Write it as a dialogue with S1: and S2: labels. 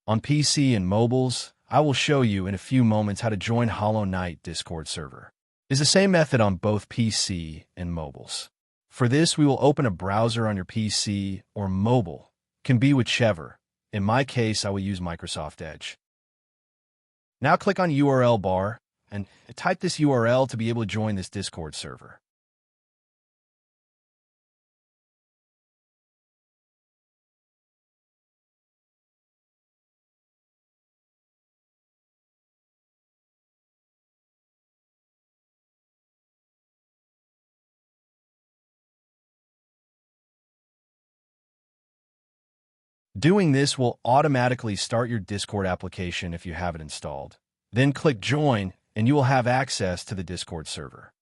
S1: On PC and mobiles, I will show you in a few moments how to join Hollow Knight Discord server. It's the same method on both PC and mobiles. For this, we will open a browser on your PC or mobile. Can be whichever. In my case, I will use Microsoft Edge. Now click on URL bar and type this URL to be able to join this Discord server. Doing this will automatically start your Discord application if you have it installed. Then click Join, and you will have access to the Discord server.